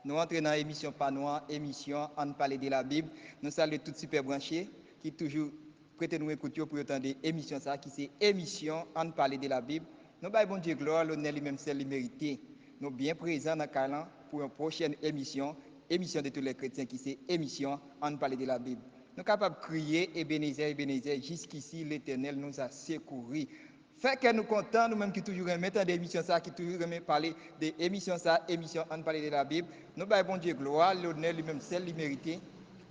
Nous entrons dans l'émission Panois, émission On parle de la Bible. Nous saluons tous super branchés qui toujours prêtent nous écouter pour entendre émission ça qui c'est émission On parle de la Bible. Nous baillons bon Dieu gloire, l'honneur lui-même c'est le mérité. Nous bien présents dans Calan pour une prochaine émission, émission de tous les chrétiens qui c'est émission On parle de la Bible. Nous sommes capables de crier Ebenezer, jusqu'ici l'Éternel nous a secourus. Fait que nous contents, nous-mêmes qui toujours remettons des émissions ça, qui toujours remettons parler des émissions ça, émissions On parle de la Bible. Nous baillons bon Dieu gloire, l'honneur lui-même c'est le mérité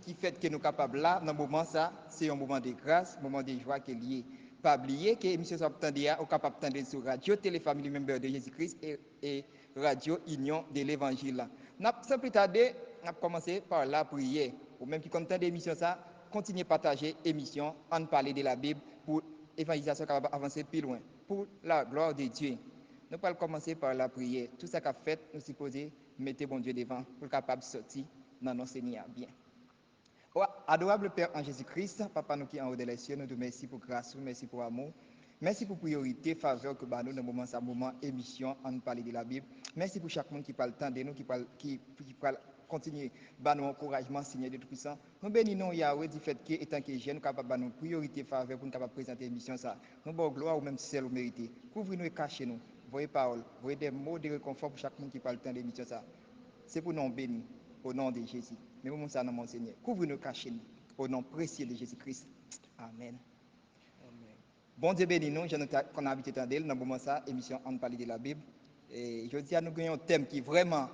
qui fait que nous sommes capables là, dans ce moment ça, c'est un moment de grâce, un moment de joie qui est lié. Pas oublier que l'émission ça peut est capable d'entendre sur Radio Téléfamille Member de Jésus-Christ et Radio Union de l'Évangile. Nous sans plus tarder, nous commencer par la prière. Ou même qui compte d'émission ça, continuez à partager l'émission, on parler de la Bible pour l'évangélisation capable avancer plus loin, pour la gloire de Dieu. Nous allons commencer par la prière. Tout ça qu'a fait, nous supposons mettre bon Dieu devant pour capable sortir dans nos Seigneur bien. Oh, adorable Père en Jésus-Christ, Papa nous qui en haut des cieux, nous te remercions pour grâce, merci pour amour. Merci pour priorité, faveur que nous dans ce moment émission, on parle de la Bible. Merci pour chaque monde qui parle tant de nous, qui parle continuer à nous encouragement, Seigneur de Tout-Puissant. Nous bénissons Yahweh du fait que, étant que jeunes, nous sommes capables de priorité, faveur pour nous capables présenter l'émission. Nous avons gloire ou même celle au mérité. Couvre-nous et cachez-nous. Voyez paroles, voyez des mots de réconfort pour chaque monde qui parle tant de l'émission. C'est pour nous bénir au nom de Jésus. Mais nous ça dans mon Seigneur. Couvre-nous, cachez-nous au nom précieux de Jésus-Christ. Amen. Bon Dieu béni nous, qu'on a habité dans le moment ça, émission On parle de la Bible. Et je dis à nous gagnons un thème qui est vraiment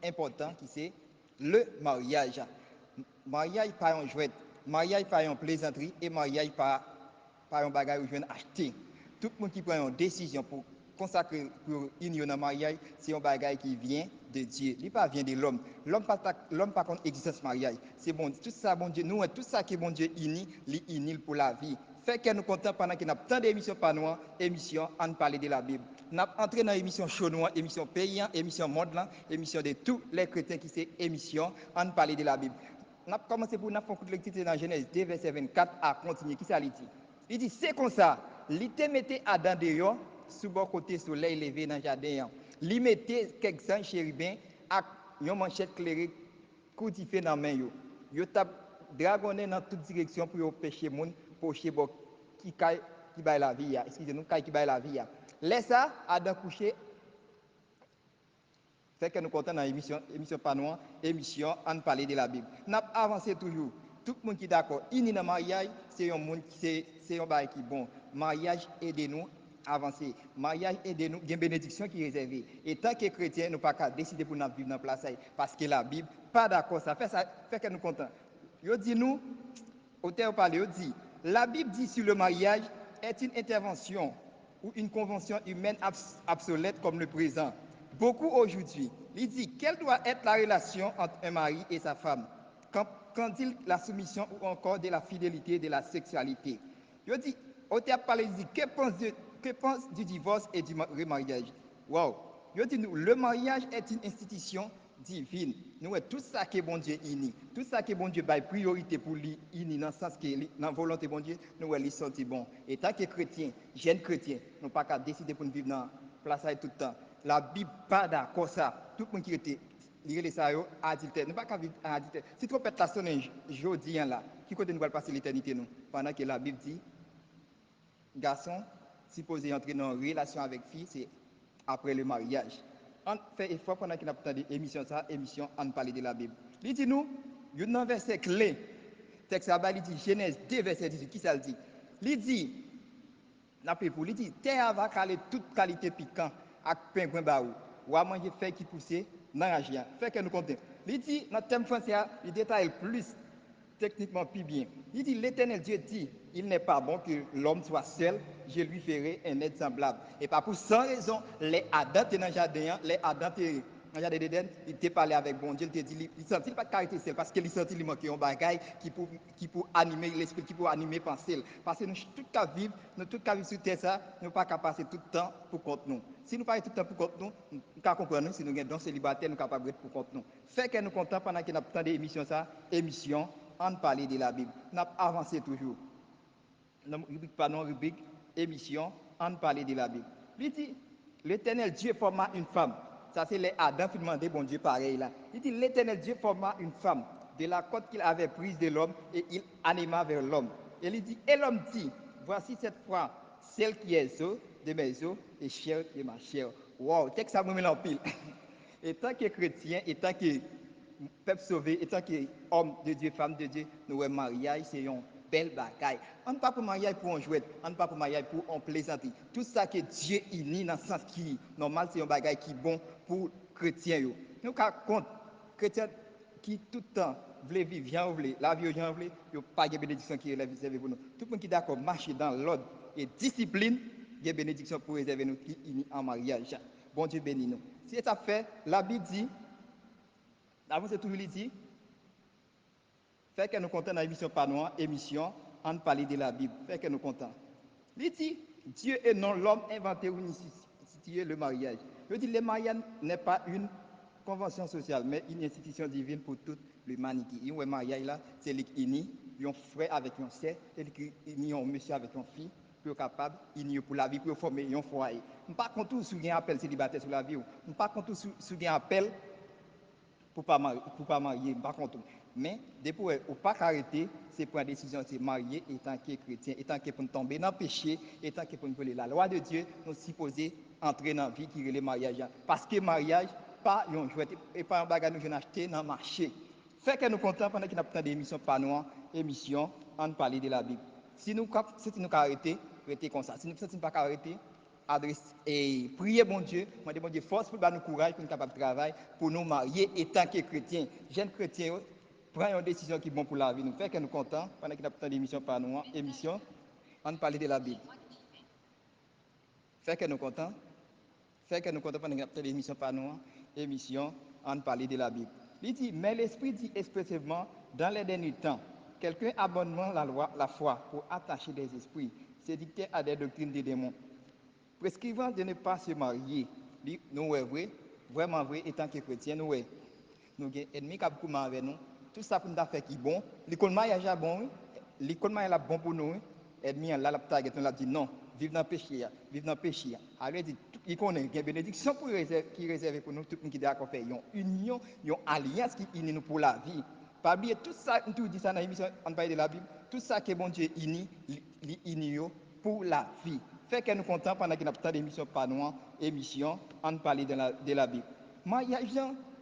important, qui c'est le mariage. Mariage pas un jouet, mariage pas un plaisanterie et mariage pas un bagage où je viens acheter. Tout le monde qui prend une décision pour consacrer pour union dans mariage, c'est un bagage qui vient de Dieu. Il pas vient de l'homme. L'homme pas contre existence mariage. C'est bon, tout ça bon Dieu, nous tout ça qui est bon Dieu uni, il unit pour la vie. Fait que nous comptons pendant qu'il y a tant d'émissions par nous, émissions on parle de la Bible. Nous avons entré dans l'émission Chaunois, émission paysan, émission monde, émission de tous les chrétiens qui c'est émission on parle de la Bible. Nous avons commencé pour nous faire une lecture dans Genèse 2, verset 24 à continuer. Qui ça dit? Il dit c'est comme ça. Il te mettait Adam dehors, sous le côté soleil levé dans le jardin. Il mettait quelques chérubins avec une manchette claire coutifiée dans la main. Il t'a dragonné dans toute direction pour pêcher les gens, pour pêcher qui baille la vie. Excusez-nous, qui baille la vie. Laisse ça, Adam couché. Fait que nous comptons dans l'émission Panois, émission On parle de la Bible. Nous avons avancé toujours. Tout le monde qui est d'accord, il y a un mariage, c'est un monde c'est un bail qui est bon. Mariage aide-nous à avancer. Mariage aide-nous, il y a une bénédiction qui est réservée. Et tant que chrétiens, nous ne pouvons pas décider pour nous vivre dans la place parce que la Bible, pas d'accord, ça fait que nous comptons. Il dit nous, auteur parle, il dit, la Bible dit sur le mariage est une intervention ou une convention humaine obsolète comme le présent. Beaucoup aujourd'hui, il dit quelle doit être la relation entre un mari et sa femme quand il la soumission ou encore de la fidélité de la sexualité. Je dis, auteur parle, il dit que pense du divorce et du remariage. Wow. Je dis nous, le mariage est une institution divine. Nous tout ça que bon Dieu uni, tout ça que bon Dieu baille priorité pour lui uni dans le sens que dans la volonté bon Dieu, nous les sentir bon. Et tant que chrétien, jeune chrétien, nous pas qu'à décider pour nous vivre dans place tout le temps. La Bible pas d'accord ça. Tout le monde qui était lire les ça adultère, nous pas qu'à vivre en adultère. Si trop pète la sonne jodi là, qui côté nous allons passer l'éternité nous pendant que la Bible dit garçon supposé entrer dans une relation avec fille, c'est après le mariage. On fait effort pendant qu'il a entendu émission on parle de la Bible. Il dit nous, il y a un verset clé. Texte là il dit Genèse 2 verset 18, qui ça le dit? Il dit il dit terre va caler toute qualité piquant avec pingouin baou. Ou à manger fait qui pousse dans la gien. Fait que nous comptons. Il dit notre thème français, il détaille plus techniquement plus bien. Il dit l'Éternel Dieu dit, il n'est pas bon que l'homme soit seul, je lui ferai un aide semblable. Et pas pour sans raison, les Adam dans le jardin, les Adam dans le jardin d'Éden, il t'a parlé avec bon Dieu, il t'a dit, il sentit pas de caractère seul parce qu'il sentit qu'il manquait un bagage qui pour animer l'esprit, qui pour animer pensée. Parce que nous tout qu'à vivre, nous tout qu'à vivre sur terre ça, nous pas qu'à passer tout le temps pour compte nous. Si nous pas tout le temps pour compte nous, nous qu'à comprendre si nous sommes dans célibataire, nous capables être pour compte nous. Fait que nous comptons pendant qu'il a tant d'émissions ça, émission on parle de la Bible. Nous avons avancé toujours. Rubrique par non rubrique, émission, on parle de la Bible. Il dit, l'Éternel Dieu forma une femme Ça, c'est les Adam qui demandaient, bon Dieu, pareil là. Il dit, l'Éternel Dieu forma une femme de la côte qu'il avait prise de l'homme et il anima vers l'homme. Et il dit, et l'homme dit, voici cette fois celle qui est os de mes os et chair de ma chair. Wow, texte ça me met en pile. Et tant que chrétien, et tant que peuple sauvé, et tant qu'homme de Dieu, femme de Dieu, nous, mariage, c'est une belle bagaille. On ne pas pour mariage pour un jouet, on ne pas pour mariage pour un plaisanterie. Tout ça que Dieu unit dans le sens qui est normal, c'est un bagaille qui est bon pour chrétien. Nous, par contre, chrétien qui tout le temps veut vivre, bien la vie aux gens veulent, il n'y a pas de bénédiction qui est réservée pour nous. Tout le monde qui est d'accord marcher dans l'ordre et discipline, il y a bénédiction pour réserver nous qui unit en mariage. Bon Dieu bénit nous. Si ça fait, la Bible dit, avant c'est toujours dit, fait que nous comptons dans l'émission Panois, émission, on parle de la Bible, fait que nous comptons. Il dit, Dieu et non l'homme inventé ou institué le mariage. Je dis, le mariage n'est pas une convention sociale, mais une institution divine pour toute l'humanité. Le mariage là, c'est l'uni, un frère avec un sœur, c'est l'uni, un monsieur avec une fille, pour capable, uni pour la vie, pour former un foyer. Je ne pas contre tout si un appel célibataire sur la vie, je ne pas contre tout si un appel pour pas marier, pas contre. Mais depuis ou pas arrêter, c'est prendre décision, c'est marier étant que chrétien, étant que pour tomber dans le péché, étant que pour nous voler la loi de Dieu, nous supposons entrer dans la vie qui est le mariage. Parce que le mariage, pas un jouet et pas un bagage nous acheter dans le marché. Fait que nous comptons pendant qu'il y a plein d'émissions pas noires, émissions, on parle de la Bible. Si nous arrêter, rester comme ça. Si nous ne pas arrêter, adresse et prier bon Dieu, demander bon Dieu force pour nous courage pour nous capable de travailler pour nous marier étant que chrétiens. Jeunes chrétiens prennent une décision qui est bonne pour la vie. Nous fait que nous contents pendant qu'il y a tant d'émissions par nous, émission, on parle de la Bible. Fait que nous contents. Fait que nous contents pendant qu'il y a tant d'émissions par nous, émission, on parle de la Bible. Il dit, mais l'Esprit dit expressivement, dans les derniers temps, quelqu'un abandonne la loi, la foi pour attacher des esprits, c'est dicté à des doctrines des démons. Prescrivant de ne pas se marier, nous sommes vrai, vraiment vrai, étant que chrétiens, nous sommes ennemis qui ont avec nous. Tout ça pour nous faire qui est bon. L'école mariage est bon, l'école mariage est bon pour nous. Ennemi là, la dit non, vive dans le péché, vive dans le péché. Alors, il connaît une bénédiction qui est réservée pour nous, tout le monde qui est d'accord faire une union, une alliance qui unit nous pour la vie. Pas oublier tout ça, nous dit ça dans l'émission, on parle de la Bible, tout ça que bon Dieu unit, unit pour la vie. Fait que nous comptons pendant qu'il y a tant d'émissions par nous, émission, on parle de la Bible. Mariage,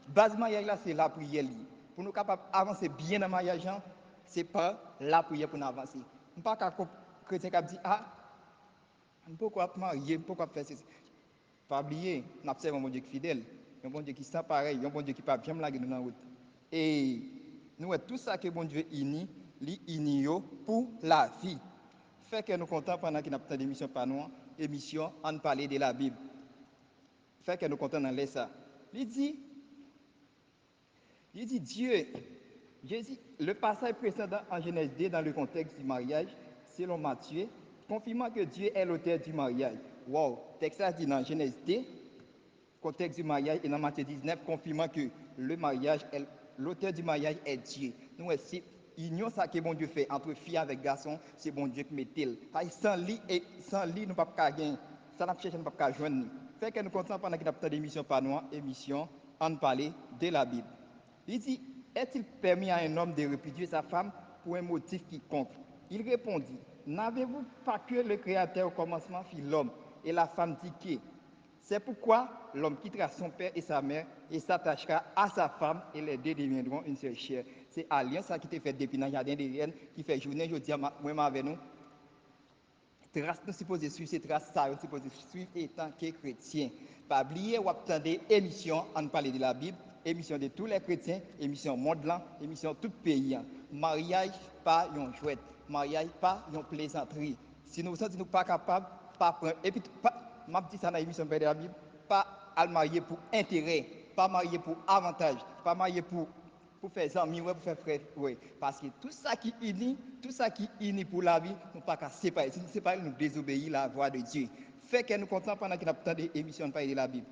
base mariage là, c'est la prière. Pour nous capables d'avancer bien dans le mariage, c'est pas la prière pour nous avancer. On ne pas qu'un chrétien qui dit, ah, pourquoi marier, pourquoi faire ceci. Pas oublier, nous avons un bon Dieu fidèle, un bon Dieu qui sent pareil, un bon Dieu qui ne peut pas jamais laguer dans la route. Et nous avons tout ça que bon Dieu unit, unit pour la vie. Fait que nous comptons pendant qu'il y a tant d'émissions par nous, émission, on parle de la Bible. Fait que nous comptons dans ça. Il dit Dieu, Jésus, le passage précédent en Genèse 2 dans le contexte du mariage, selon Matthieu, confirmant que Dieu est l'auteur du mariage. Wow, texte dit dans Genèse 2, contexte du mariage, et dans Matthieu 19, confirmant que l'auteur du mariage est Dieu. Nous, c'est l'union ça que bon Dieu fait entre fille avec garçon, c'est bon Dieu qui met-il. Sans lui, nous ne pouvons pas gagner. Ça n'a pas cherché, nous ne pouvons pas joindre. Fait que nous comptons pendant qu'il y a tant d'émissions par nous, émission, on parle de la Bible. Il dit, est-il permis à un homme de répudier sa femme pour un motif quiconque? Il répondit, n'avez-vous pas que le Créateur au commencement fit l'homme et la femme dit que c'est pourquoi l'homme quittera son père et sa mère et s'attachera à sa femme et les deux deviendront une seule chair. C'est alliance qui était faite depuis le jardin d'Éden qui fait journée, je dis moi avec nous. Trace nous supposons suivre ces traces, ça nous supposons suivre étant que chrétiens. Pas oublier ou attendre émission, on parle de la Bible, émission de tous les chrétiens, émission monde là, émission tout pays. Mariage pas une jouette, mariage pas une plaisanterie. Si nous ne sommes pas capables, pas prendre. Et puis, m'a dit ça dans l'émission de la Bible, pas à marier pour intérêt, pas marier pour avantage, pas marier pour faire amis, pour faire frère. Oui. Parce que tout ça qui unit pour la vie, nous ne pouvons pas séparer. Si nous séparons, nous désobéissons la voix de Dieu. Fait que nous comptons pendant qu'il y a tant d'émissions de parler de la Bible.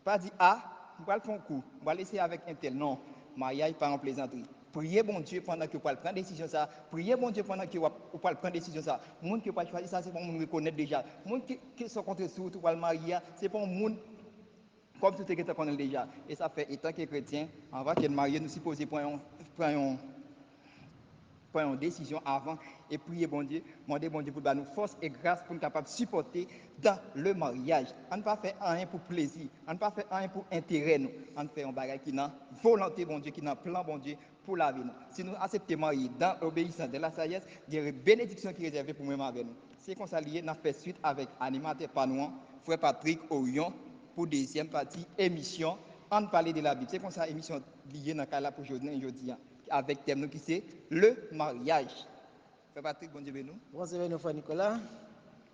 Pas dire, ah, je vais le faire un coup, je vais laisser avec un tel. Non, mariage pas en plaisanterie. Priez bon Dieu pendant que vous prendre décision ça. Priez bon Dieu pendant que vous prendre décision ça. Les gens qui pas choisir ça, c'est pour nous reconnaître déjà. Les gens qui sont contre tout, pour le marier, c'est pour nous comme tout est qu'on déjà. Et ça fait, étant que chrétien, avant qu'elle marie, nous supposons prendre une décision avant et prier bon Dieu, demander bon Dieu pour nous force et grâce pour nous capables de supporter dans le mariage. On ne pas faire rien pour plaisir, on ne pas faire rien pour intérêt nous, on fait un bagage qui n'a volonté bon Dieu, qui n'a plan bon Dieu pour la vie nous. Si nous acceptons marier dans l'obéissance de la sagesse, il y a une bénédiction qui est réservée pour nous avec nous. C'est comme ça lié, nous fait suite avec animateur Panouan, frère Patrick Orion pour deuxième partie émission on parler de la Bible. C'est comme ça émission liée dans le cas là pour aujourd'hui avec thème qui c'est le mariage. Frère Patrick, bon Dieu béni nous. Bon Dieu béni frère Nicolas.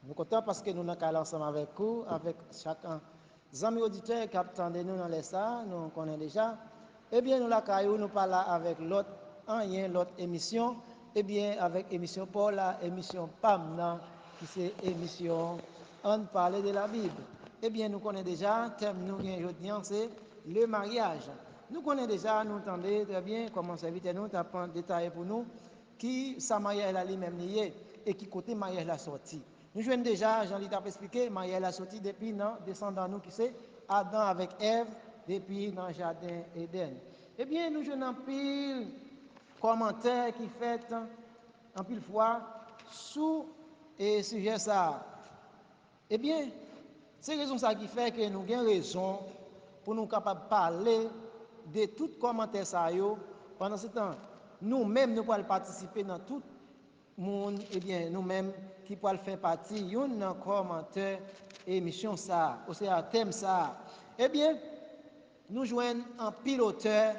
Nous sommes contents parce que nous sommes ensemble avec vous, avec chacun. Les amis auditeurs qui attendent nous dans les salles, nous connaissons déjà. Eh bien, nous nous parlons avec l'autre émission. Eh bien, avec émission Paula, émission PAM, qui c'est émission On parle de la Bible. Eh bien, nous connaissons déjà, thème nous aujourd'hui, c'est le mariage. Nous connaissons déjà, nous entendons très bien comment serviteur nous a détaillé pour nous qui sa mariage là lui-même lié et qui côté mariage la sortie. Nous jouons déjà, Jean-Louis t'a expliqué, mariage la sortie depuis non descendant nous qui c'est Adam avec Ève depuis dans le jardin Éden. Eh bien, nous jouons un pile commentaire qui fait en pile fois sous et sujet ça. Eh bien, c'est raison ça qui fait que nous avons raison pour nous capables de parler de tout commentaire ça yo pendant ce temps. Nous-mêmes nous pouvons participer dans tout le monde, eh bien nous-mêmes qui pouvons faire partie d'un commentaire émission ça, ou c'est un thème ça. Eh bien, nous joignons un piloteur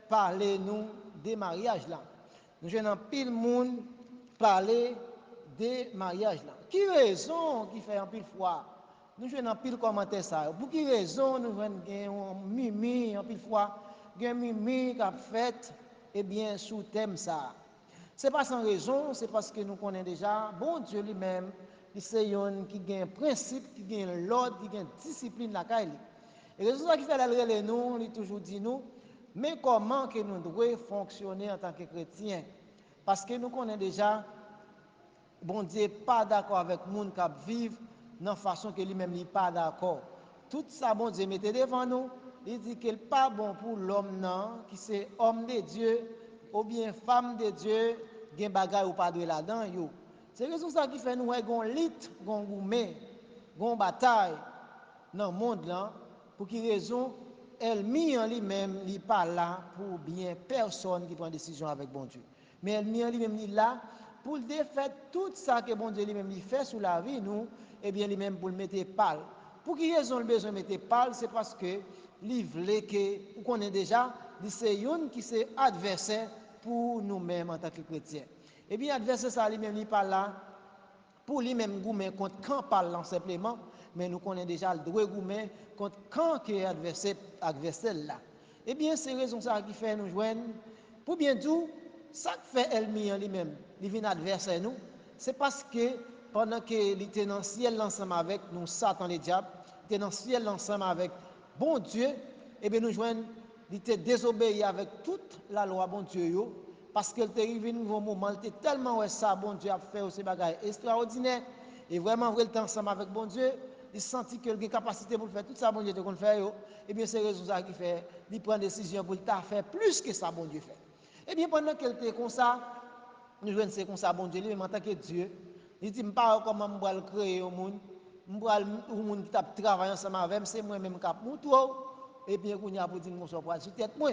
parler nous des mariages là. Nous joignons un pile monde parler des mariages là. Qui raison qui fait un pile fois? Nous jouons un pile commentaire ça. Pour qui raison nous jouons un mimi un pile fois, un mimi qui a fait eh bien sous thème ça. C'est pas sans raison, c'est parce que nous connaissons déjà bon Dieu lui-même, c'est un qui a un principe, qui a l'ordre, qui a une discipline la caille. Et c'est ça qui fait la nous, il toujours dit nous, mais comment que nous devons fonctionner en tant que chrétiens? Parce que nous connaissons déjà bon Dieu n'est pas d'accord avec les gens qui vivent dans la façon que lui-même n'est pas d'accord. Tout ça, bon Dieu mettait devant nous, il dit qu'il n'est pas bon pour l'homme qui c'est homme de Dieu ou bien femme de Dieu, qui a des ou pas de là-dedans. C'est raison ça qui fait nous avons un lit, un gourmet, une bataille dans le monde là, pour qui raison elle mis en lui-même, il pas là pour bien personne qui prend décision avec bon Dieu. Mais elle mis en lui-même il là pour défaire tout ça que bon Dieu lui-même fait sur la vie nous, et bien lui-même pour le mettre pâle. Pour qui raison le besoin de mettre pâle, c'est parce que il voulait que vous connaissez déjà, c'est un qui c'est adversaire pour nous-mêmes en tant que chrétiens. Et bien adversaire ça lui-même il pas là pour lui-même goumer contre quand parlant simplement, mais nous connaissons déjà le droit goumer contre quand qui est adversaire là. Eh bien, c'est raison ça qui fait nous joindre. Pour bien tout, ça qui fait Elmi en lui-même, il vient adversaire nous, c'est parce que pendant qu'il était dans le ciel ensemble avec nous, Satan les diables, il était dans le ciel ensemble avec bon Dieu, eh bien nous joignons, il était désobéi avec toute la loi bon Dieu, parce qu'elle était arrivé un moment, il était tellement ouais ça, bon Dieu a fait ces bagages extraordinaires, et vraiment, il était ensemble avec bon Dieu, il sentit qu'il a une capacité pour faire tout ça, bon Dieu, de faire, et bien c'est raison ça qui fait, il prend une décision pour faire plus que ça, bon Dieu fait. Et bien pendant qu'elle était comme ça, nous jouons c'est comme ça, bon Dieu, lui-même en tant que Dieu, il dit, je ne sais pas comment je vais créer au monde, je vais monde qui travaille ensemble avec moi, c'est moi-même qui montre, et bien, il y a pour dire qu'on soit sur tête moi.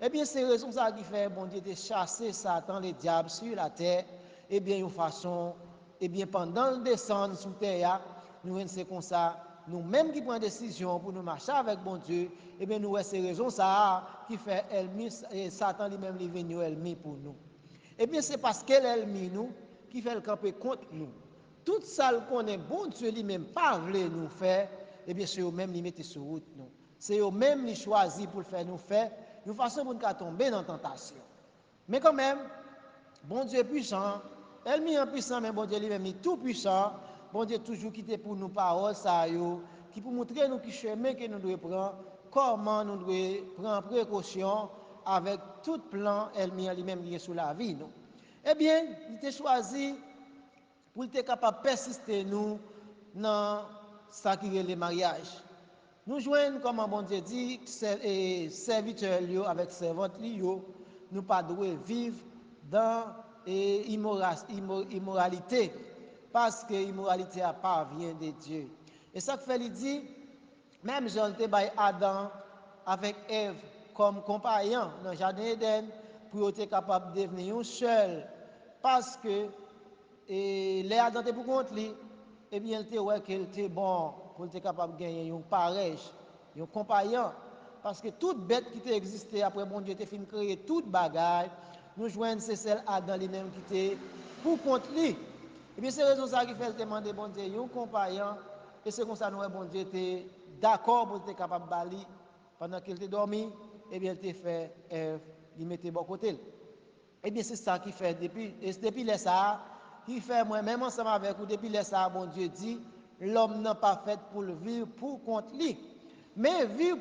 Eh bien, c'est raison ça qui fait, bon Dieu, de chasser Satan, les diables sur la terre, et bien, une façon, et bien, pendant le descendre sous terre, nous c'est comme ça, nous-mêmes qui prenons décision pour nous marcher avec bon Dieu, et bien, nous c'est raison ça qui fait Satan lui-même, il vient ennemi pour nous. Eh bien, c'est parce qu'elle est ennemi nous qui fait le camper contre nous. Tout ça qu'on est bon Dieu lui-même pas voulu nous faire, eh bien, c'est eux-mêmes qui mettent sur route nous. C'est eux-mêmes qui choisissent pour le faire nous faire, de façon pour nous tomber dans la tentation. Mais quand même, bon Dieu est puissant, elle mis en puissant, mais bon Dieu lui-même est tout puissant. Bon Dieu toujours quitté pour nous paroles, ça qui pour montrer nous qui chemin que nous devons prendre, comment nous devons prendre précaution avec tout plan, elle mis lui-même lié sur la vie. Nous. Eh bien, il a choisi pour être capable de persister nous dans ce qui est le mariage. Nous joignons, comme bon Dieu dit, serviteurs avec servantes, nous pas devons vivre dans immoralité, parce que l'immoralité vient de Dieu. Et ça fait, il dit, même Jean te bail Adam avec Ève comme compagnon dans le jardin d'Éden pour être capable de devenir un seul, parce que les Adam te pour contre lui, eh bien, il était bon pour être capable de gagner un pareil, un compagnon. Parce que toute bête qui existait après bon Dieu te fin créer toute bagaille, nous joignons c'est celle Adam lui-même qui était pour contre lui. Et bien, c'est raison ça qui fait demander bon Dieu un compagnon, et c'est comme ça nous bon Dieu était d'accord pour être capable de bali pendant qu'il était dormi, et bien, il fait il mettait bon côté. Et bien, c'est ça qui fait depuis les ça qui fait moi-même ensemble avec vous, depuis les ça, bon Dieu dit, l'homme n'a pas fait pour le vivre pour contre lui. Mais vivre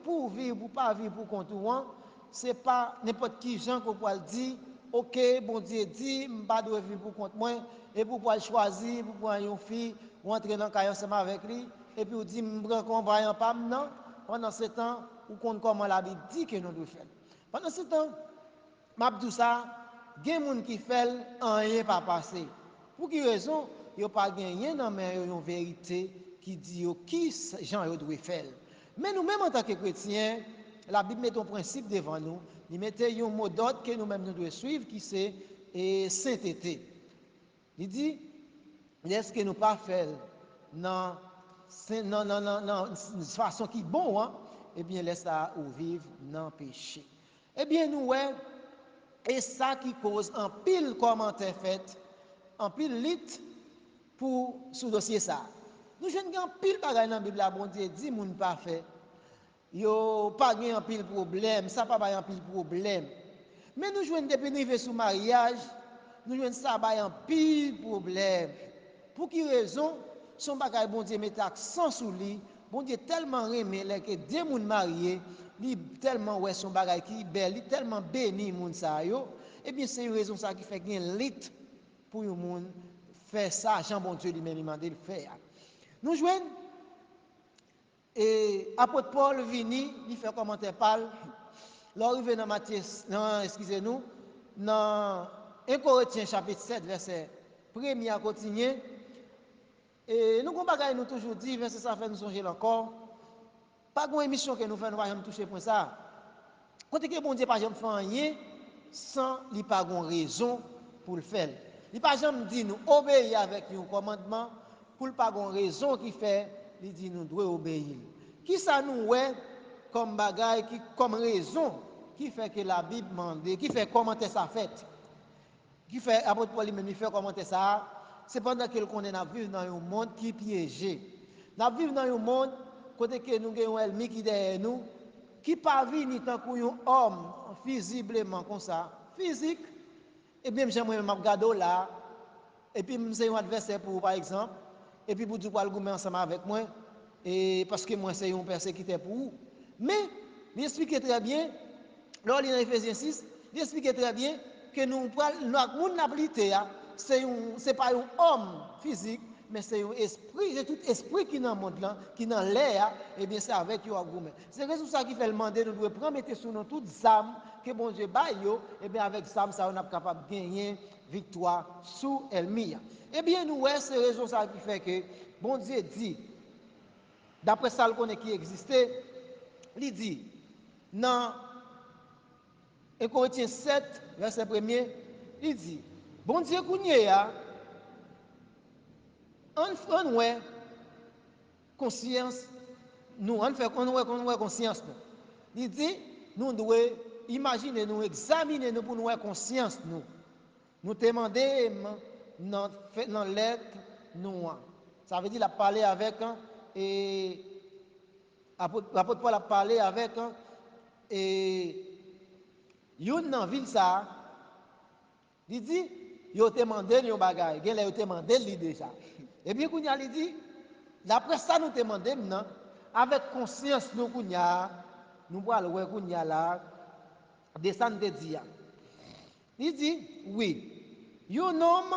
pour vivre, pour pas vivre pour contre moi, c'est pas n'importe qui gens qu'on peut dire, ok, bon Dieu dit, je ne pas vivre pour contre moi, et pour pouvoir choisir, pour pouvoir une fille, ou entrer dans le caillou ensemble avec lui, et puis on dit, je prends compagnon pas non, pendant ce temps, ou compte comment la Bible dit que nous devons faire. Pendant ce temps, Mabdou ça, il y a des gens qui font rien pas passer. Pour quelle raison? Il n'y a pas gagné dans une vérité qui dit qui gens doivent faire. Mais nous-mêmes en tant que chrétiens, la Bible met un principe devant nous. Il met un mot d'ordre que nous-mêmes nous devons suivre qui c'est sainteté. Il dit, est-ce que nous pas faire non de façon qui est bon, hein? Eh bien, laisse ça ou vivre dans le péché. Eh bien, nous, ouais, et ça qui cause un pile commentaire fait, un pile lit pour ce dossier ça. Nous jeunes un pile bagaille dans la Bible, bon Dieu dit moun pas fait. Yo pas un pile problème, ça pas un pile problème. Mais nous jouons depuis arriver sous mariage, nous jouons ça un pile problème. Pour quelle raison? Son bagaille bon Dieu met accent sur lui, bon Dieu tellement aimé que deux moun mariés, li tellement ouais son bagaille qui belle, li tellement béni moun sa yo. Eh bien c'est une raison ça qui fait gain lit pour un moun faire ça, Jean bon Dieu lui-même demandé de faire. Nous jouons et apôtre Paul vini, il fait commentaire parle. L'arrivée dans Matthieu, non, excusez-nous, dans 1 Corinthiens chapitre 7 verset 1er à continuer. Et nous avons nous toujours dit, verset ça fait nous songer encore. Pas une émission que nous faisons, nous ne pas toucher pour ça. Quand que bon Dieu pas jamais fait rien sans il pas une raison pour le faire. Il pas jamais dit nous obéir avec un commandement pour pas une raison qui fait il dit nous devons obéir. Qui ça nous est comme bagaille qui comme raison qui fait que la Bible demande, qui fait commenter ça fait. Qui fait apôtre Paul lui-même fait commenter ça, c'est pendant qu'il connaît à vivre dans un monde qui est piégé. Nous vivons dans un monde côté que nous avons un ennemi qui est derrière nous, qui pas venu tant qu'un homme visiblement comme ça, physique, et bien j'aimerais me regarder là, et puis c'est un adversaire pour par exemple, et puis pour dire quoi le gouvernement ensemble avec moi, et parce que moi c'est un persécuteur pour vous. Mais, il explique très bien, lors de Ephésiens 6, il explique très bien que nous n'habilité, c'est pas un homme physique, mais c'est un esprit, c'est tout esprit qui est dans le monde là, qui est dans l'air, et bien c'est avec un argument. C'est raison ça qui fait le demander, nous devons prendre mettre sur nous toutes les âmes que bon Dieu baille, et bien avec ça, on est capable de gagner victoire sous l'ennemi. Eh bien nous, c'est raison ça qui fait que bon Dieu dit, d'après ça le connaît qui existait, il dit, dans 1 Corinthiens 7, verset 1er, il dit, bon Dieu kounye ya, on ouais conscience, nous, on fait qu'on ouais conscience nous. Il dit, nous devons imaginer, nous examiner nous pour nous avoir conscience nous. Nous demander dans l'être nous. Ça veut dire la parler avec et l'apôtre Paul a parlé avec et yon nan ville ça, il dit, yo te demandé yon bagay, gen la yo te demandé li déjà. Et bien kounya li dit, d'après ça nous te demandé maintenant, avec conscience nous kounya, nous voit ouais kounya là, descendre de dia. Il dit, oui, un homme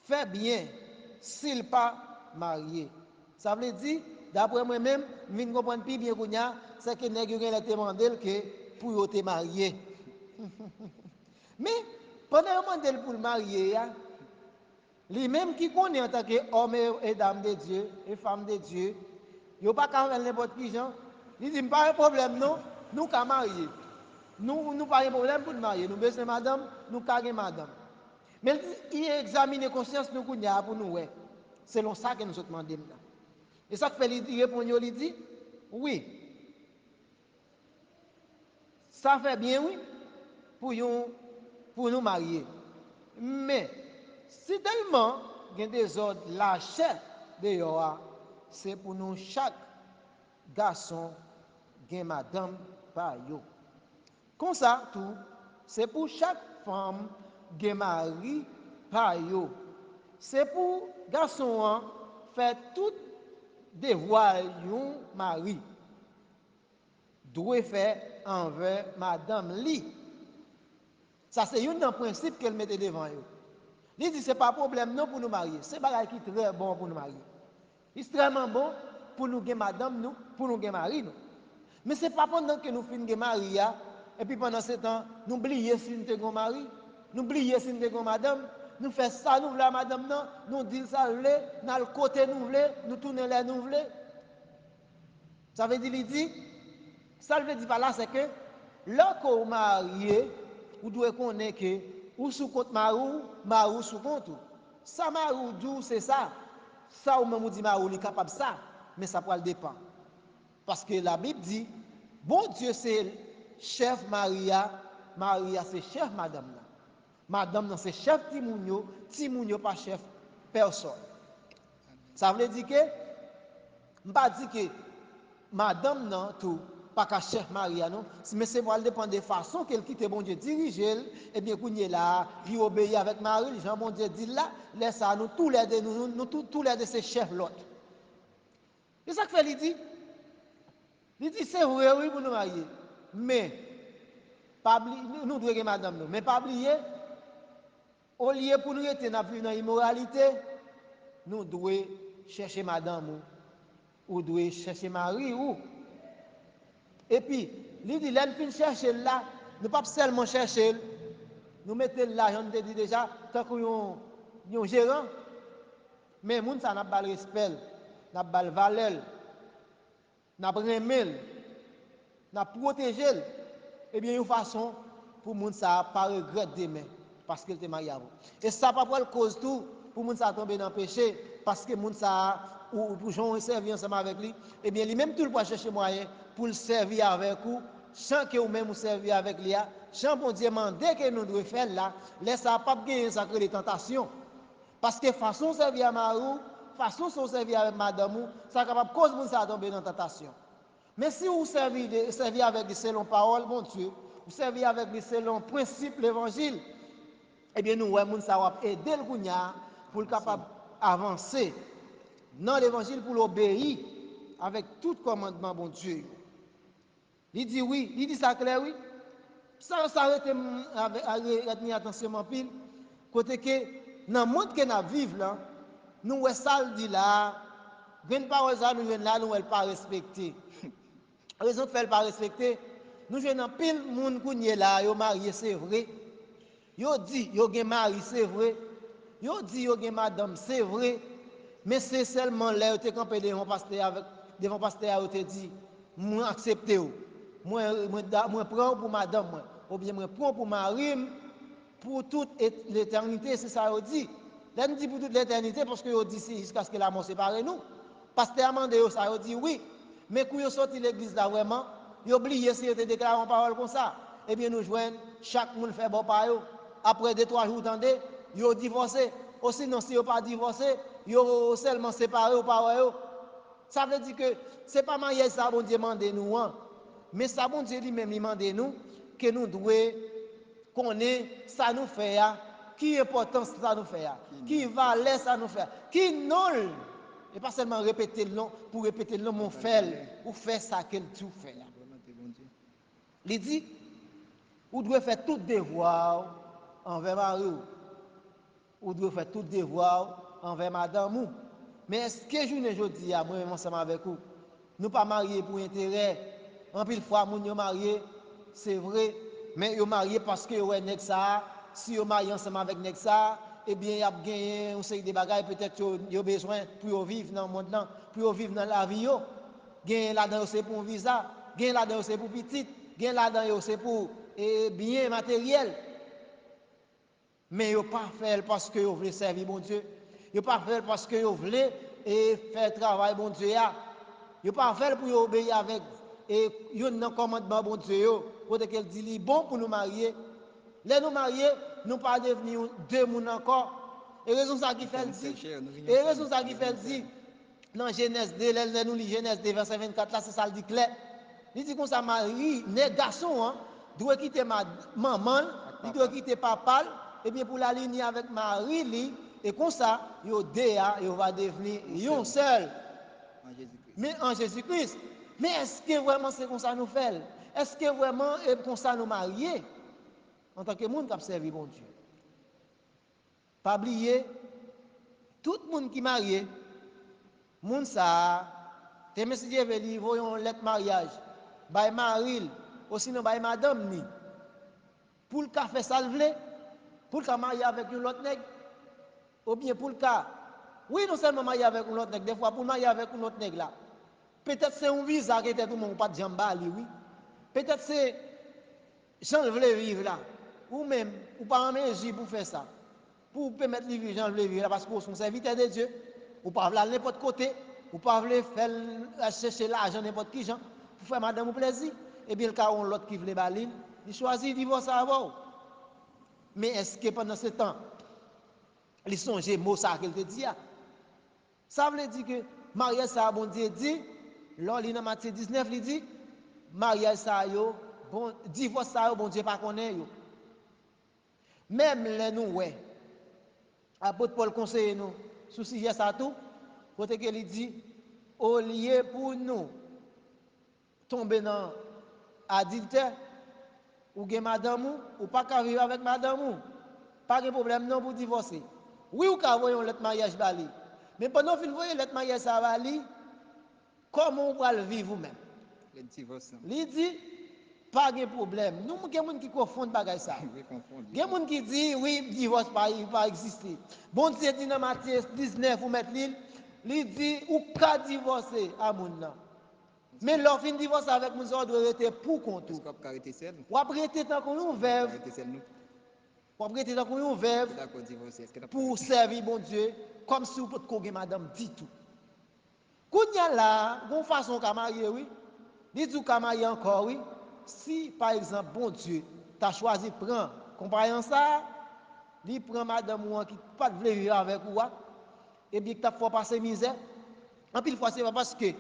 fait bien s'il pas marié. Ça veut dire, d'après moi-même, je viens comprendre plus bien c'est que nèg yo gen demandé que pour yo te marier. Mais pendant yo demandé pour le marier, lui-même qui connaît en tant qu'homme et dame de Dieu, et femme de Dieu, yo pas qu'à faire n'importe qui gens. Il dit pas un problème non, nous qu'à marier. Nous pas un problème pour nous marier, nous besoin madame, nous qu'à madame. Mais il examine conscience nous kounya pour nous ouais. Selon ça que nous demandons. Et ça fait il répond il dit oui. Ça fait bien oui pour nous marier. Mais si tellement il y a des ordres lâchés dehors, c'est pour nous chaque garçon gain madame par yo. Comme ça tout, c'est pour chaque femme gain mari par yo. C'est pour garçon faire tout devoir yon mari doit faire envers madame li. Ça c'est un principe qu'elle mettait devant eux. Il dit c'est pas problème non pour nous marier, c'est bagay qui très bon pour nous marier. Extrêmement bon pour nous gagner madame nous, pour nous gagner mari nous. Mais c'est pas pendant que nous finissons marier et puis pendant ce temps nous oublions si nous avons mari, nous oublions si nous avons madame, nous faisons ça nous la madame non, nous disons ça nous le côté nous tournons les nous voulons. Ça veut dire, il dit, ça veut dire par là, c'est que lorsqu'on marié, vous devez connaître que ou sous compte marou sous compte. Ça marou d'où c'est ça. Ça ou même vous dit marou, il est capable de ça, mais ça peut le dépend. Parce que la Bible dit, bon Dieu c'est chef Maria, Maria c'est chef madame. Madame c'est chef Timounio pas chef personne. Ça veut dire que, je ne pas dire que madame non tout pas qu'à chef Maria non mais c'est pour dépendre de façon qu'elle quitte bon Dieu diriger et bien qu'on est là il obéit avec Marie Jean bon Dieu dit là laisse ça nous tous les deux nous tous les deux c'est chef l'autre et ça que fait il dit c'est vrai oui pour nous marier mais pas nous devons madame nous mais pas oublier au lieu pour nous être dans l'immoralité nous devons chercher madame ou devons chercher Marie ou et puis, il dit, l'un fin chercher là, nous pas seulement chercher, nous mettons là, on te dit déjà, tant qu'on un gérant, mais moun ça n'a pas le respect, n'a pas le valeur, n'a pas remel, n'a protégé, et bien une façon pour moun ça pas regret demain parce qu'il était marié avant. Et ça pas pour le cause tout pour moun ça tomber dans le péché parce que moun ça ou pour Jean servir ensemble avec lui, et bien lui même tout le pas chercher moyen pour le servir avec vous, sans que vous même vous servir avec lui, sans bon Dieu demander que nous devons faire là, laisse ça pas gagner ça que les tentations. Parce que façon servir à Marou, façon servir avec madame, ça capable cause moun ça tomber dans la tentation. Mais si vous servez avec lui selon parole, mon Dieu, vous servez avec lui selon principe l'évangile, eh bien nous, moun ça va aider le gougnard pour le capable avancer dans l'évangile pour l'obéir avec tout commandement, bon Dieu. Il dit oui, il dit ça clair, oui. Ça retenir attention, mon pile. Côté que, dans le monde que nous vivons là, nous, ça le dit là, une parole ça nous là, nous ne pas respecter. Raison de faire pas respecter, nous jouons dans pile monde qui est là, yo marié, c'est vrai. Yo dit, yo gen mari, c'est vrai. Yo dit, yo gen madame, c'est vrai. Mais c'est seulement là, yo te campé devant pasteur, yo te dit, moi accepte ou. Moi prends pour madame, moi. Ou bien moi prends pour mari, pour toute l'éternité, c'est ça yo dit. Là, nous dit pour toute l'éternité, parce que yo dit jusqu'à ce que la mort sépare nous. Pasteur amande yo ça, yo dit oui. Mais quand vous sortez de l'église là vraiment, vous oubliez si vous avez déclaré une parole comme ça. Eh bien nous joignons, chaque monde fait bon par eux. Après 2-3 jours, attendez, vous avez divorcé. Ou sinon, si vous n'avez pas divorcé, vous avez seulement séparé par eux. Ça veut dire que ce n'est pas mariage ça, bon Dieu demande nous. Hein. Mais ça, bon Dieu lui-même demande nous que nous devons connaître ça nous fait, qui importance ça nous fait, qui valeur ça nous fait, qui non. Et pas seulement répéter le nom pour répéter le nom, mon frère, ou faire ça qu'elle tout fait. Il dit, vous devez faire tout devoir envers Marie, vous devez faire tout devoir envers madame. Mais est-ce que journée aujourd'hui, moi-même ensemble avec vous, nous pas mariés pour intérêt? En pile fois, nous sommes mariés, c'est vrai, mais ils sont mariés parce que ouais, nèg ça, si ils mariés ensemble avec nèg ça, eh bien, il y a gagné un série de bagages, peut-être qu'ils ont besoin pour vivre dans le monde, pour vivre dans la vie. Gagné là-dedans, c'est pour un visa, gagné là-dedans, c'est pour petit, gagné là-dedans, c'est pour bien matériel. Mais ils ne pas fait parce que vous voulez servir bon Dieu. Ils ne pas fait parce que vous voulez faire travail bon Dieu. Ils ne pas fait pour obéir avec un commandement bon Dieu. Pour qu'elle dit bon pour nous marier. Les nous marier, nous pas devenir deux personnes encore. Et raison ça qui fait dit. Et raison ça qui fait dit. Dans Genèse 2, nous lisons Genèse 2, verset 24, là c'est ça le dit clair. Il dit qu'on ça marie, les garçons, hein, doit quitter maman, il doit quitter papa, et bien pour l'aligner avec Marie, et comme ça, yo déa, et on va devenir un seul. Mais en Jésus-Christ. Mais est-ce que vraiment c'est comme ça nous fait? Est-ce que vraiment c'est comme ça nous marier? En tant que monde qui a servi bon Dieu. Pas oublier, tout le monde qui est marié, moun ça, te mesi Dieu veut dire, voyons lettre mariage, bay maril, ou sinon bay madame ni, pour le cas fait ça le vle, pour le cas marié avec un autre nègre, ou bien pour le cas, oui, non seulement marié avec un autre nègre, des fois pour marier avec un autre nègre là, peut-être c'est un visa qui était tout le monde pas de jambali, oui, peut-être c'est, j'en veux vivre là, ou même, ou pas en mesure pour faire ça, pour permettre de vivre, j'en veux vivre là, parce que vous sont serviteurs de Dieu, ou pas aller n'importe côté, ou pas faire chercher l'argent n'importe qui gens pour faire madame plaisir, et bien le cas où l'autre qui veut balir, il choisit de divorcer avant. Mais est-ce que pendant ce temps, il songe mot ça qu'il te dit? Ça veut dire que mariage ça, bon Dieu dit, lors dans Matthieu 19, il dit, mariage ça, bon, divorce ça, bon Dieu pas connaît. Même les nous, ouais, apôtre Paul conseille nous, sous sujet ça tout, côté qu'il dit, au lieu pour nous tomber dans adultère, ou gen madame ou pas qu'à vivre avec madame ou, pas de problème non pour divorcer. Oui ou qu'à voyer lettre mariage bali. Mais pendant que vous voyez lettre mariage ça bali, comment on va le vivre vous-même? Le divorce. Il dit, pas de problème. Nous, il y a des gens qui confondent bagay ça. Il y a des gens qui disent, oui, divorce pas exister. Bon Dieu dit dans Matthieu 19, vous mettez l'île, il dit, ou qu'à divorcer à mon nom. Mais l'offre de divorce avec nous autres doit être pour compte. Est-ce qu'on peut arrêter seul? Ou après être tant qu'on veuve, Arrêter seul nous. ou après être tant qu'on veuve D'accord, divorcer. Est-ce que pour servir bon Dieu comme si vous pouvez madame dit tout. Quand il y a là, une façon de marier, oui, il dit qu'à marier encore, oui. Si par exemple, bon Dieu, tu as choisi de prendre, comprenez ça, il prend madame ou qui pas de vivre avec vous, et bien que tu as fait passer misère. En pile fois, c'est pas parce que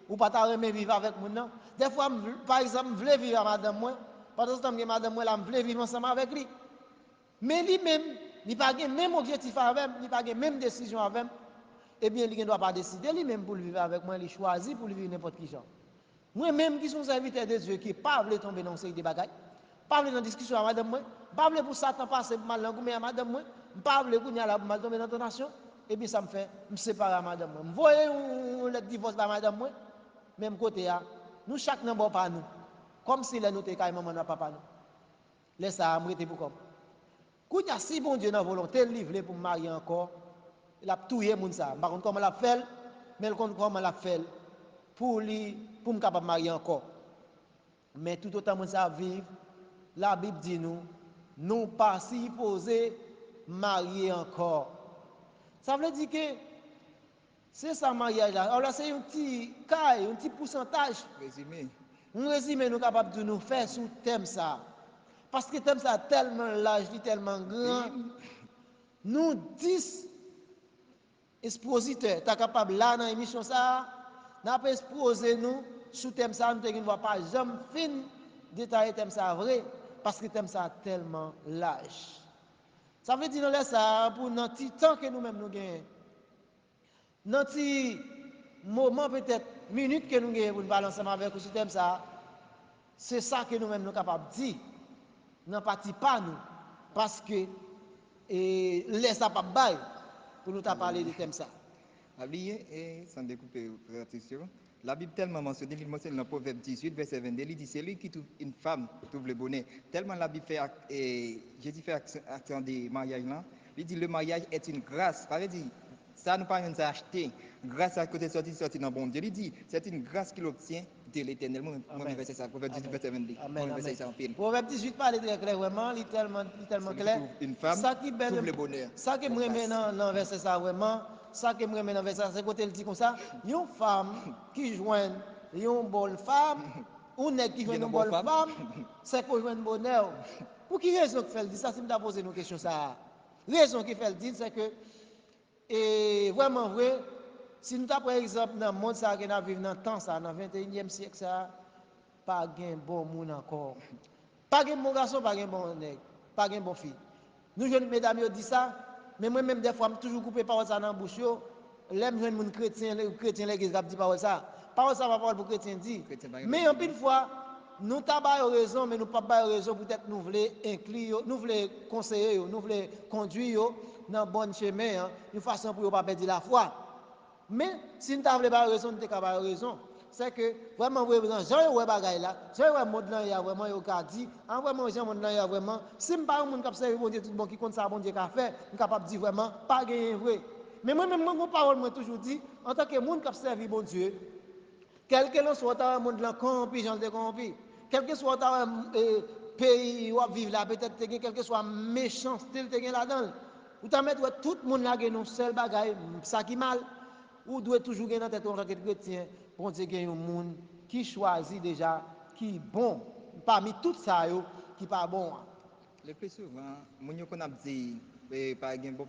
ou pas ta remet vivre avec moi non. Des fois, par exemple, je veux vivre avec madame moi, pendant ce temps que madame moi là, je veux vivre ensemble avec lui. Mais lui-même, il n'a pas le même objectif avec moi, il n'a pas la même décision avec moi. Eh bien, il ne doit pas décider lui-même pour vivre avec moi, il choisit pour vivre n'importe qui genre. Moi-même qui suis serviteur de Dieu, qui ne pas voulu tomber dans ces bagages, pas voulu dans discussion avec madame moi, pas voulu pour Satan passer mal dans à madame moi, pas voulu pour mal tomber dans tentation, et bien ça me fait me séparer à madame moi. Vous voyez le divorce de madame moi, même côté là, nous chaque n'importe bon pas nous, comme si nous étions carrément maman papa nous. Laisse ça me pour comme. Quand il y a si bon Dieu dans volonté, il veut pour me marier encore, il a tué moun ça. Par contre, comment il a fait, mais comment il a fait pour me capable marier encore. Mais tout autant moun ça vivre, la Bible dit nous, non pas supposé marier encore. Ça veut dire que c'est ça mariage là. Alors là c'est un petit cas, un petit pourcentage. Résumé. Un résumé nous capable de nous faire sous thème ça. Parce que thème ça tellement large, tellement grand. Nous 10 expositeurs, tu es capable là dans l'émission ça, n'a pas exposé nous sous thème ça, nous ne va pas jamais fin détailler thème ça vrai parce que thème ça tellement large. Ça veut dire dans ça pour notre petit temps que nous-mêmes nous gagnons. Notre petit moment peut-être minute que nous gagnons pour nous parler ensemble avec ce thème ça, c'est ça que nous-mêmes nous capables de dire. Nous ne partit pas nous parce que et laisse ça pas bail pour nous parler de thème ça. Oubliez, et sans découper attention, la Bible tellement mentionne, il mentionne dans Proverbe 18, verset 22, il dit c'est lui qui trouve une femme, trouve le bonheur. Tellement la Bible fait, et Jésus fait accent des mariages là, il dit le mariage est une grâce. Par exemple, ça nous pas nous acheter, grâce à côté sorti dans bon Dieu. Il dit c'est une grâce qu'il obtient de l'éternel. Moi, verset ça, Proverbe 18, verset 22. Moi, verset ça en pile. Proverbe 18 parle très clair, vraiment, il est tellement Celui qui clair. trouve une femme, Ça qui trouve le bonheur. Ça qui me remet dans le verset ça, vraiment, ça qui me remet dans le verset ça, c'est côté il dit comme ça, une femme qui joint une bonne femme, ou nèg qui joint une bonne femme, c'est pour joindre bonheur. Pour qui raison qu'il fait dire ça, si je poser une question ça. Raison qu'il fait dire, c'est que, et vraiment vrai, si nous avons par exemple dans le monde ça, que nous vivons dans le temps ça, dans le 21e siècle ça, pas de bon monde encore. Pas de bon garçon, pas de bon nègre, pas de bon fille. Nous jeunes mesdames ils disent ça, mais moi-même des fois je toujours coupé parole ça dans la bouche yo. L'aime jeune monde chrétien l'église qui dit parole ça. Parole ça va parole pour chrétien dit. Mais en pile fois nous t'avons raison mais nous pas raison peut-être nous voulons inclure, nous voulons conseiller, nous voulons conduire dans bon chemin, une façon pour ne pas perdre la foi. Mais si nous n'avons pas raison, nous n'avons pas raison. C'est que vraiment, Jean ouais bagaille là, Jean ouais monde là, il y a vraiment il a dit, vraiment Jean monde là, il y a vraiment, si je pas un monde qui observe bon Dieu tout bon qui compte ça bon Dieu qu'a fait, je suis capable de dire vraiment pas gagner vrai. Mais moi-même mon parole moi toujours dit en tant que monde qui observe bon Dieu, quel que soit le monde là corrompu, j'en corrompu, quel que soit le pays où vivre là, peut-être quel que soit méchanceté là-dedans, ou t'as mettre tout le monde là qui nous seul bagaille, ça qui mal. Ou doit toujours gagner dans tête en tant que chrétien, bon Dieu gagne un monde qui choisit déjà, qui est bon, parmi tout ça, qui pas bon. Le plus souvent, nous qu'on a dit, par exemple,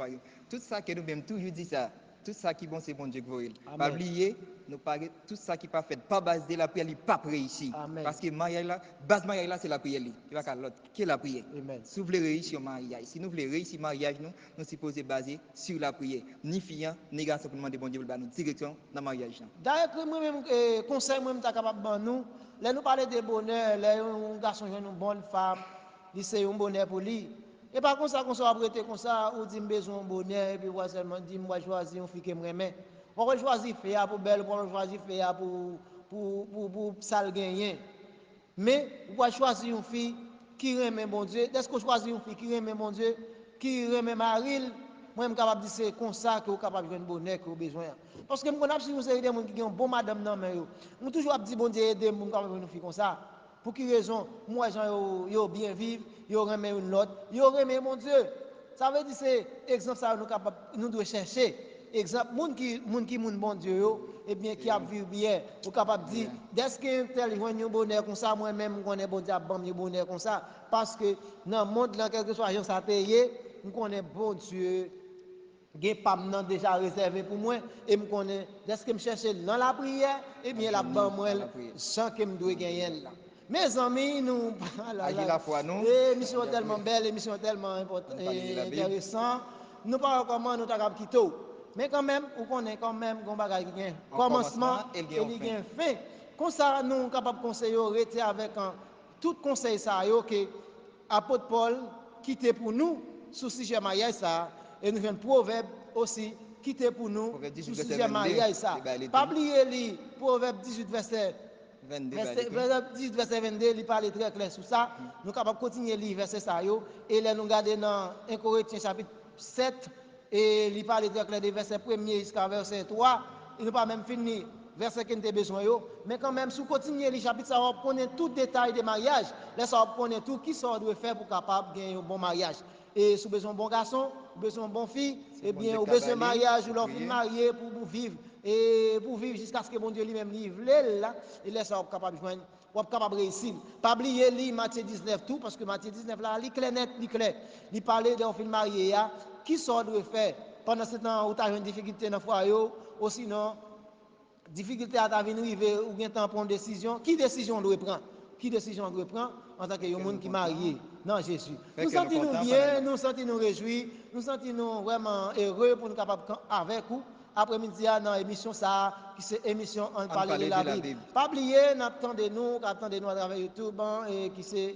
tout ça que nous même toujours dit ça, tout ça qui est bon, c'est bon Dieu qui veut. Pas oublier, nous parler tout ça qui n'est pas fait, pas base de la prière, il n'est pas réussi. Parce que mariage là, base mariage là, c'est la prière. Il va l'autre, qui est la prière. Si vous voulez réussir au mariage, si nous voulons réussir le mariage, nous sommes supposés baser sur la prière. Ni fille, ni garçon pour demander bon Dieu pour nous direction dans le mariage. D'ailleurs, moi-même, conseil, moi, je suis capable de nous. Là, nous parler de bonheur, là, un garçon, une bonne femme, c'est un bonheur pour lui. Et par contre, ça, qu'on soit prêté comme ça, ou dit besoin de bonheur, et puis moi seulement dit, moi choisir une fille qui me remet. Pourquoi choisir faire pour belle, pourquoi choisir faire pour sale gagner. Mais, pourquoi choisir une fille qui remet mon Dieu? Est-ce que choisir une fille qui remet mon Dieu, qui remet Marie? Moi, je suis capable de dire c'est comme ça que vous êtes capable de faire un bonheur que vous avez besoin. Parce que je connais si vous avez des gens qui ont bon madame dans mais je toujours dit bon Dieu aider moi capable de faire comme ça. Pour quelle raison? Moi gens yo bien vivre, yo remet une autre, yo remet mon Dieu. Ça veut dire c'est exemple ça nous capable nous devons chercher. Exemple moun bon Dieu yo et bien qui a vécu bien, vous capable de dire est-ce que tel joint un bonheur comme ça moi même je connais bon Dieu bon bonheur comme ça parce que dans le monde là quelque soit gens ça payer, je connais bon Dieu gen pam nan déjà réservé pour moi et me connais est-ce que me chercher dans la prière et bien la ban moi sans que me doit gagner là. Mes amis nous agir la foi nous émission tellement belle, émission tellement importante intéressant. Nous pas comment nous t'a quitter. Mais quand même, on connaît quand même qu'on bagage qui gagne commencement et il gagne fin. Comme ça nous capable conseiller rester avec tout conseil ça yo que apôtre Paul quitter pour nous sous sujet mariage ça et nous un proverbe aussi quitter pour nous sous sujet mariage ça. Pas oublier li proverbe 18 verset 18 verset 22 il parle très clair sur ça. Nous capable continuer lire verset ça yo et là nous garder dans 1 Corinthiens chapitre 7 et il parle très clair des versets 1er jusqu'à verset 3, il n'a pas même fini verset qui nous besoin yo, mais quand même si continuer le chapitre ça va prendre tout détail des mariages, là ça va prendre tout qui ça doit faire pour capable gagner un bon mariage. Et si vous besoin bon garçon, besoin bon fille, et bien vous besoin mariage ou l'enfant marié pour vivre et pour vivre jusqu'à ce que bon Dieu lui-même livre là et là ça va capable joindre ou capable réussir. Pas oublier lire Matthieu 19 tout parce que Matthieu 19 là, il clair net, il clair. Il parlait d'un film marié qui ça doit faire pendant ce temps où tu as une difficulté dans le foyer ou sinon difficulté à ta venir arriver ou bien temps prendre décision, qui décision doit prendre? Qui décision doit prendre en tant que monde qui marié dans Jésus. Nous sentons-nous bien, nous sentons-nous réjouis, nous sentons-nous vraiment heureux pour nous capables avec vous après-midi dans l'émission ça c'est émission On On parler de parlait la de la Bible. Bible. Pas oublier, attendez-nous à travers YouTube et qui c'est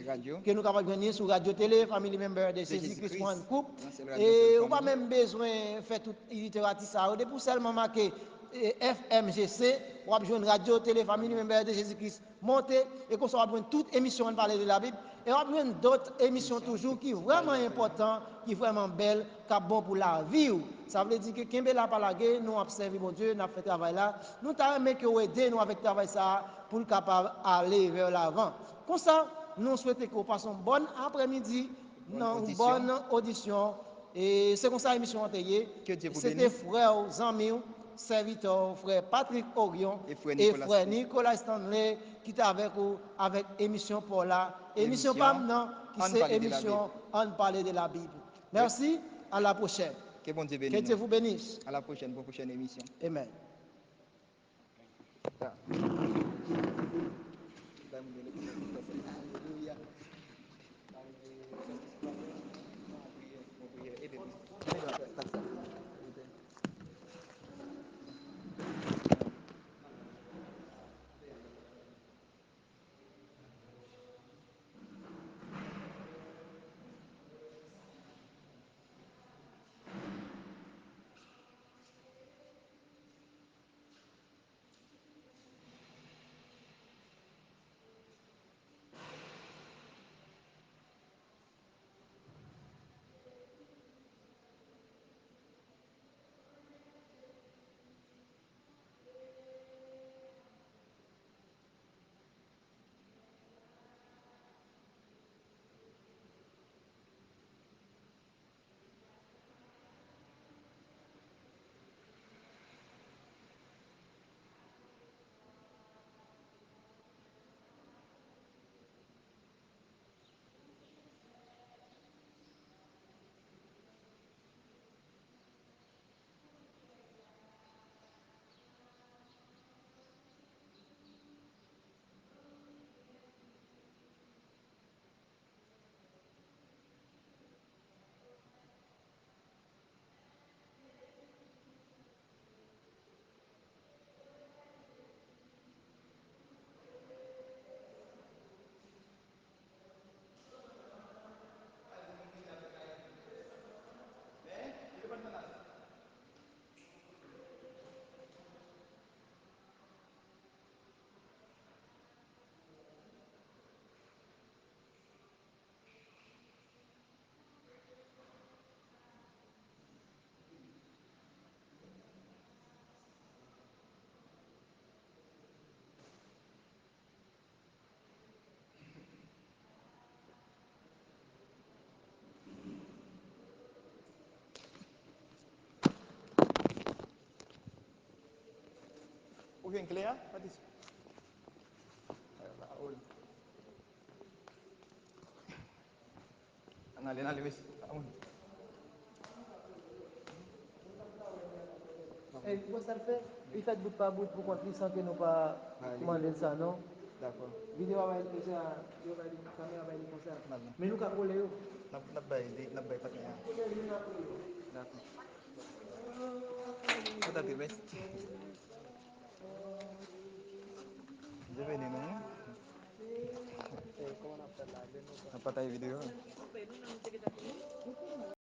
Radio que nous capables de venir sur Radio Télé, Family Member de de Jésus-Christ pour une Jésus-Christ. coupe. Non, c'est le radio, c'est le Et on pas famille. même besoin de faire toute littérature ça. Pour seulement marquer FMGC, on a besoin de Radio Télé, Family Member de Jésus-Christ monter et qu'on soit besoin de toute émission on parler de la Bible. Et on a besoin d'autres émissions toujours qui sont vraiment importantes, qui sont vraiment belles, qui sont bonnes pour la vie. Ça veut dire que Kembe la palagé, nous observons mon Dieu, nous fait travail là. Nous t'aimons que vous aider nous avec travail ça pour capable aller vers l'avant. Comme ça, nous souhaitons qu'on passe une bonne après-midi, une bonne audition. Et c'est comme ça l'émission antérieure. Que Dieu vous C'était bénisse. frère Zami, serviteur, frère Patrick Orion Et frère Nicolas Stanley qui est avec vous avec émission pour la émission émission PAM qui On c'est parlait de la Bible. émission On parler de la Bible. Merci, à la prochaine. Que bon Dieu Que bénisse Dieu nous. vous bénisse. À la prochaine, pour la prochaine émission. Amen. Alléluia. Ou bien clair, pas de allez, vas-y. Et pourquoi ça le fait? Il fait bout par bout pour qu'on puisse sans que nous pas demander ça, non? D'accord. Vidéo va être comme ça, caméra va être comme ça. Mais nous, qu'à coller, N'a pas pas D'accord. Tout à fait, je vais nous. comment on appelle là? On partage vidéo.